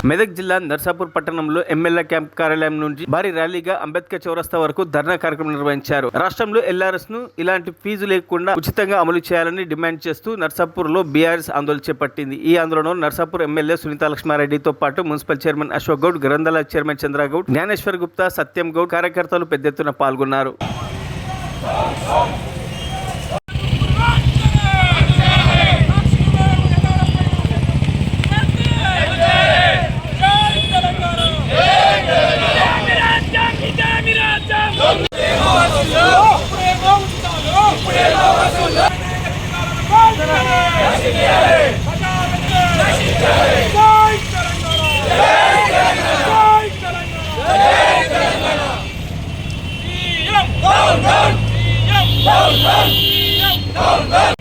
మెదక్ జిల్లా నర్సాపూర్ పట్టణంలో MLA camp కార్యాలయం నుంచి భారీ ర్యాలీగా అంబేద్కర్ చౌరస్తా వరకు ధర్నా కార్యక్రమం నిర్వహించారు. రాష్ట్రంలో ఎల్ఆర్ఎస్ ను ఇలాంటి ఫీజు లేకుండా ఉచితంగా అమలు చేయాలని డిమాండ్ చేస్తూ నర్సాపూర్ లో బీఆర్ఎస్ ఆందోళన చేపట్టింది. ఈ ఆందోళనలో నర్సాపూర్ ఎమ్మెల్యే సునీతా లక్ష్మారెడ్డితో పాటు మున్సిపల్ చైర్మన్ అశోక్ గౌడ్, గ్రంథాలయ చైర్మన్ చంద్రగౌడ్, జ్ఞానేశ్వర్ గుప్తా, సత్యం గౌడ్ కార్యకర్తలు పెద్ద ఎత్తున పాల్గొన్నారు.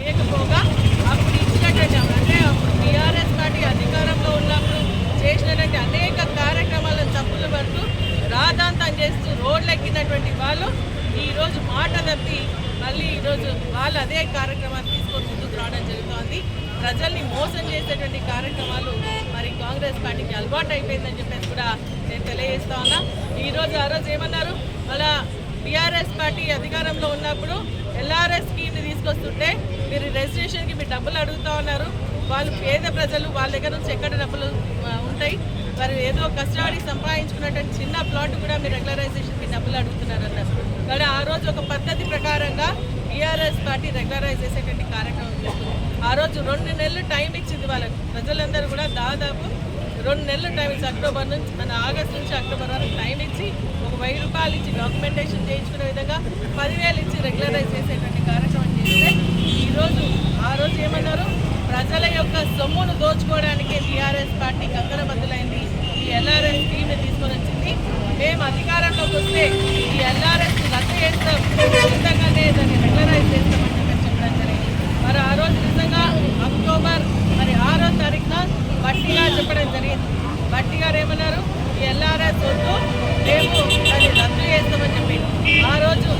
లేకపోగా అప్పుడు ఇచ్చినటువంటి అంటే అప్పుడు టీఆర్ఎస్ పార్టీ అధికారంలో ఉన్నప్పుడు చేసినటువంటి అనేక కార్యక్రమాలను తప్పులు పడుతూ రాద్ధాంతం చేస్తూ రోడ్లు ఎక్కినటువంటి వాళ్ళు ఈరోజు మాట తప్పి మళ్ళీ ఈరోజు వాళ్ళు అదే కార్యక్రమాలు తీసుకొని ముందుకు రావడం జరుగుతోంది. ప్రజల్ని మోసం చేసేటువంటి కార్యక్రమాలు మరి కాంగ్రెస్ పార్టీకి అలవాటు అయిపోయిందని చెప్పేసి కూడా నేను తెలియజేస్తా ఉన్నా. ఈరోజు ఆ రోజు ఏమన్నారు, మళ్ళా టీఆర్ఎస్ పార్టీ అధికారంలో ఉన్నప్పుడు ఎల్ఆర్ఎస్ స్కీమ్ని తీసుకొస్తుంటే మీరు రిజిస్ట్రేషన్కి మీరు డబ్బులు అడుగుతూ ఉన్నారు. వాళ్ళు పేద ప్రజలు వాళ్ళ దగ్గర నుంచి ఎక్కడ డబ్బులు ఉంటాయి, మరి ఏదో కష్టపడి సంపాదించుకున్నటువంటి చిన్న ప్లాట్ కూడా మీరు రెగ్యులరైజేషన్కి డబ్బులు అడుగుతున్నారు అన్నారు. కానీ ఆ రోజు ఒక పద్ధతి ప్రకారంగా టీఆర్ఎస్ పార్టీ రెగ్యులరైజ్ చేసేటువంటి కార్యక్రమం చేస్తుంది. ఆ రోజు 2 నెలలు టైం ఇచ్చింది వాళ్ళకు. ప్రజలందరూ కూడా దాదాపు 2 నెలలు టైం ఇచ్చి అక్టోబర్ నుంచి మన ఆగస్టు నుంచి అక్టోబర్ వరకు టైం ఇచ్చి ఒక 1000 రూపాయలు ఇచ్చి డాక్యుమెంటేషన్ చేయించుకునే విధంగా 10,000 ఇచ్చి రెగ్యులరైజ్ చేసేటువంటి కార్యక్రమం చేస్తే ఈరోజు ఆ రోజు ఏమన్నారు, ప్రజల యొక్క సొమ్మును దోచుకోవడానికి టీఆర్ఎస్ పార్టీ కంకణబద్దులైంది. ఈ ఎల్ఆర్ఎస్ స్కీమ్ని తీసుకొని వచ్చింది. మేము అధికారంలోకి వస్తే ఈ ఎల్ఆర్ఎస్ని రద్దు చేస్తాం, ఖచ్చితంగానే దాన్ని రెగ్యులరైజ్ చేస్తామని చెప్పడం జరిగింది. మరి ఆ రోజు నిజంగా అక్టోబర్ 6వ తారీఖున బట్టి గారు చెప్పడం జరిగింది. బట్టి గారు ఏమన్నారు, ఈ ఎల్ఆర్ఎస్ వద్దు, మేము దాన్ని రద్దు చేస్తామని చెప్పి ఆ రోజు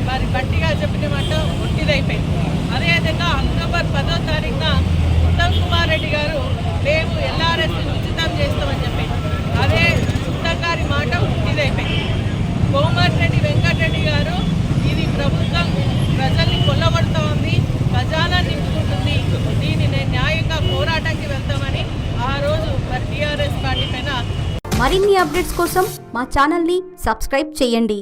మరి బట్టి గారు చెప్పిన మాట ఒట్టిదైపోయింది. అదేవిధంగా అక్టోబర్ 10వ తారీఖున ఉత్తమ్ కుమార్ రెడ్డి గారు మేము ఎల్ఆర్ఎస్ ఉచితం చేస్తామని చెప్పి అదే ఉత్తమ్ గారి మాట ఒట్టిదైపోయింది. కోమటిరెడ్డి వెంకటరెడ్డి గారు ఇది ప్రభుత్వం ప్రజల్ని కొల్లగొడుతూ ఉంది, ఖజానా నింపుకుంటుంది, దీన్ని నేను న్యాయంగా పోరాటానికి వెళ్తామని ఆ రోజు టీఆర్ఎస్ పార్టీ పైన. మరిన్ని అప్డేట్స్ కోసం మా ఛానల్ని సబ్స్క్రైబ్ చేయండి.